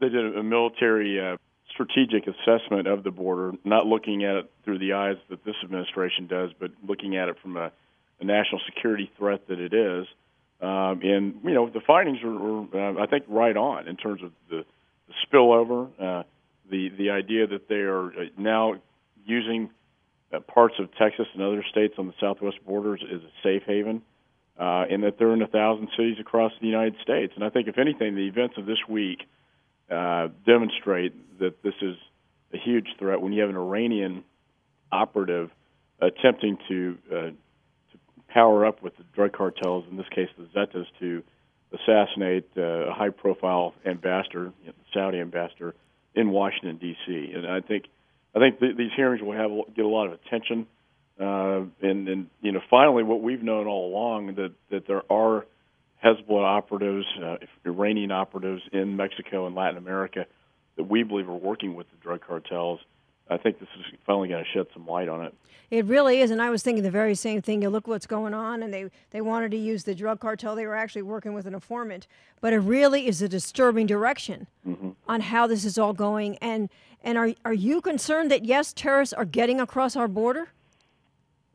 they did a military strategic assessment of the border, not looking at it through the eyes that this administration does, but looking at it from a national security threat that it is. And, the findings are I think, right on in terms of the spillover, the idea that they are now using parts of Texas and other states on the southwest borders as a safe haven, and that they're in 1,000 cities across the United States. And I think, if anything, the events of this week demonstrate that this is a huge threat when you have an Iranian operative attempting to power up with the drug cartels, in this case the Zetas, to assassinate a high-profile ambassador, Saudi ambassador, in Washington, D.C. And I think these hearings will get a lot of attention. And finally, what we've known all along, that there are Hezbollah operatives, Iranian operatives in Mexico and Latin America that we believe are working with the drug cartels. I think this is finally going to shed some light on it. It really is, and I was thinking the very same thing. You look what's going on, and they wanted to use the drug cartel. They were actually working with an informant. But it really is a disturbing direction on how this is all going. And are you concerned that, yes, terrorists are getting across our border?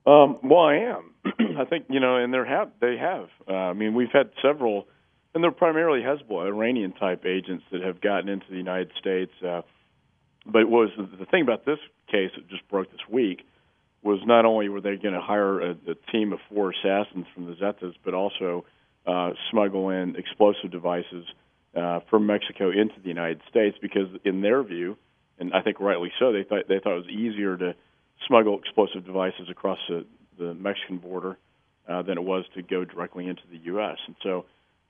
Well, I am. I think, and they have. I mean, we've had several, and they're primarily Hezbollah, Iranian-type agents that have gotten into the United States. But the thing about this case that just broke this week was not only were they going to hire a team of 4 assassins from the Zetas, but also smuggle in explosive devices from Mexico into the United States, because in their view, and I think rightly so, they thought it was easier to smuggle explosive devices across the Mexican border than it was to go directly into the U.S. And so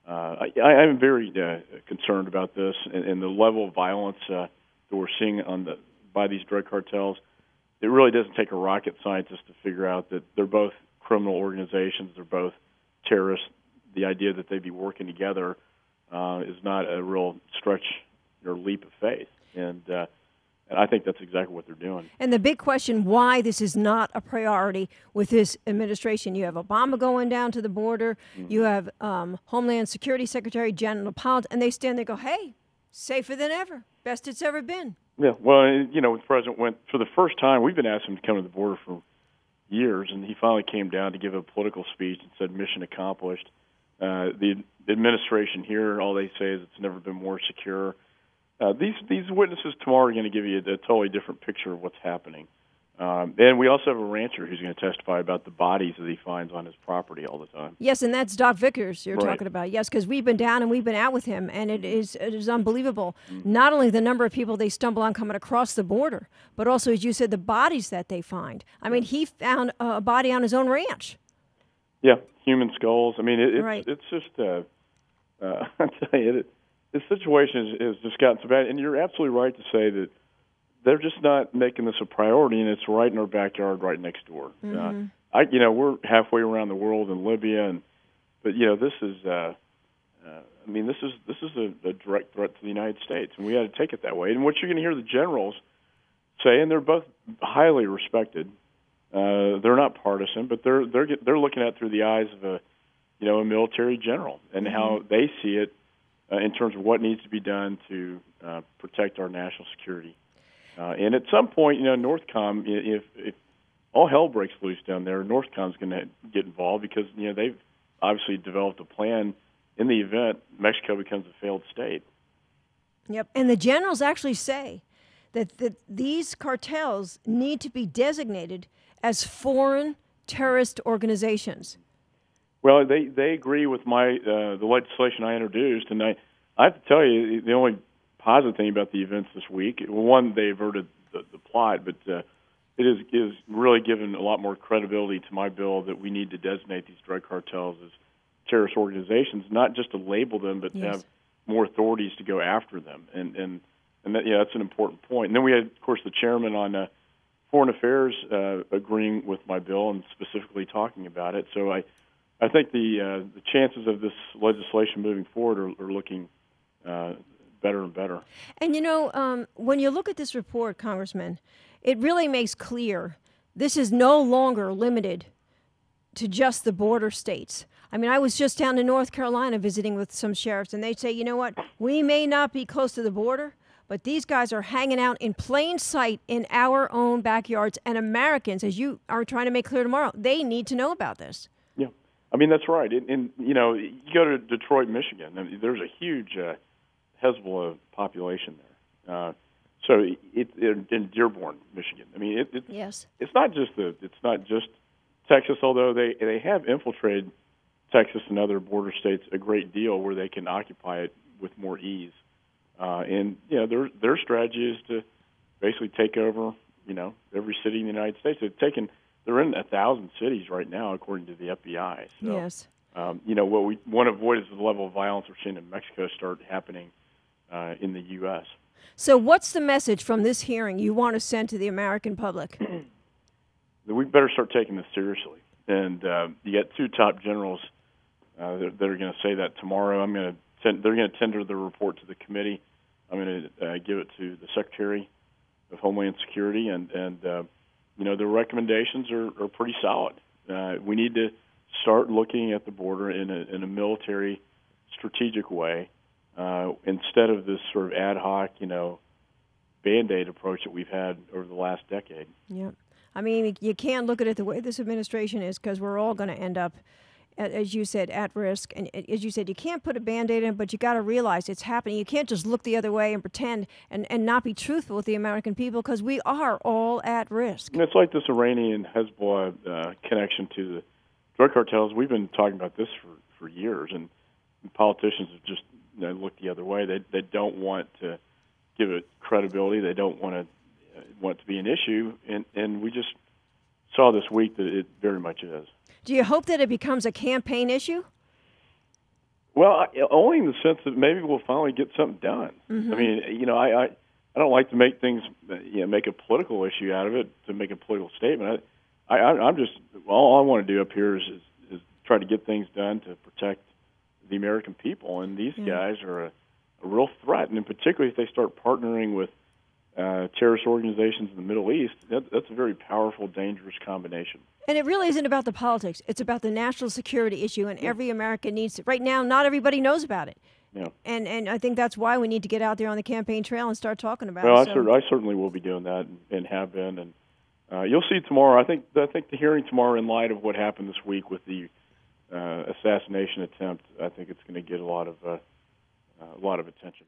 I'm very concerned about this and the level of violence that we're seeing by these drug cartels. It really doesn't take a rocket scientist to figure out that they're both criminal organizations, they're both terrorists. The idea that they'd be working together is not a real stretch or leap of faith. And I think that's exactly what they're doing. And the big question, why this is not a priority with this administration. You have Obama going down to the border. You have Homeland Security Secretary Janet Pollitt, and they stand there and go, hey, safer than ever, best it's ever been. Yeah, well, the president went, for the first time, we've been asking him to come to the border for years, and he finally came down to give a political speech and said, mission accomplished. The administration here, all they say is it's never been more secure. These witnesses tomorrow are going to give you a totally different picture of what's happening. And we also have a rancher who's going to testify about the bodies that he finds on his property all the time. Yes, and that's Doc Vickers you're right. talking about. Yes, because we've been down and we've been out with him, and it is unbelievable. Not only the number of people they stumble on coming across the border, but also, as you said, the bodies that they find. I mean, he found a body on his own ranch. Yeah, human skulls. I mean, it's just, I tell you, this situation has just gotten so bad. And you're absolutely right to say that they're just not making this a priority, and it's right in our backyard, right next door. We're halfway around the world in Libya, but this is, this is a direct threat to the United States, and we got to take it that way. And what you're going to hear the generals say, and they're both highly respected. They're not partisan, but they're looking at it through the eyes of a military general and how they see it in terms of what needs to be done to protect our national security. And at some point, NORTHCOM, if all hell breaks loose down there, NORTHCOM's going to get involved because, they've obviously developed a plan in the event Mexico becomes a failed state. Yep, and the generals actually say that these cartels need to be designated as foreign terrorist organizations. Well, they agree with the legislation I introduced, and I have to tell you, the only positive thing about the events this week, one, they averted the plot, but it is really given a lot more credibility to my bill that we need to designate these drug cartels as terrorist organizations, not just to label them, but to have more authorities to go after them. And that's an important point. And then we had, of course, the chairman on Foreign Affairs agreeing with my bill and specifically talking about it. So I think the chances of this legislation moving forward are looking better and better. And when you look at this report, Congressman, it really makes clear this is no longer limited to just the border states. I mean, I was just down in North Carolina visiting with some sheriffs, and they say, you know what, we may not be close to the border, but these guys are hanging out in plain sight in our own backyards. And Americans, as you are trying to make clear tomorrow, they need to know about this. Yeah, I mean, that's right. And you know, you go to Detroit, Michigan, and there's a huge Hezbollah population there. So in Dearborn, Michigan. I mean, Yes. It's not just Texas, although they have infiltrated Texas and other border states a great deal where they can occupy it with more ease. And you know, their strategy is to basically take over, you know, every city in the United States. They're in 1,000 cities right now, according to the FBI. So, yes. You know, what we want to avoid is the level of violence we're seeing in Mexico start happening in the U.S. So what's the message from this hearing you want to send to the American public? We better start taking this seriously. And you got two top generals that are going to say that tomorrow. They're going to tender the report to the committee. I'm going to give it to the Secretary of Homeland Security, and you know, the recommendations are pretty solid. We need to start looking at the border in a military, strategic way instead of this sort of ad hoc, you know, Band-Aid approach that we've had over the last decade. Yeah. I mean, you can't look at it the way this administration is, because we're all going to end up, as you said, at risk. And as you said, you can't put a Band-Aid in, but you got to realize it's happening. You can't just look the other way and pretend and not be truthful with the American people, because we are all at risk. And it's like this Iranian Hezbollah connection to the drug cartels. We've been talking about this for years, and politicians have just looked the other way. They don't want to give it credibility. They don't want it to be an issue, and we just saw this week that it very much is. Do you hope that it becomes a campaign issue? Well, only in the sense that maybe we'll finally get something done. Mm-hmm. I mean, you know, I don't like to make things, you know, make a political issue out of it, to make a political statement. I'm just, all I want to do up here is try to get things done to protect the American people, and these guys are a real threat, and in particular if they start partnering with terrorist organizations in the Middle East, that's a very powerful, dangerous combination. And it really isn't about the politics. It's about the national security issue, and every American needs to. Right now, not everybody knows about it. Yeah. And I think that's why we need to get out there on the campaign trail and start talking about it. So. I certainly will be doing that and have been. And you'll see tomorrow. I think the hearing tomorrow, in light of what happened this week with the assassination attempt, I think it's going to get a lot of attention.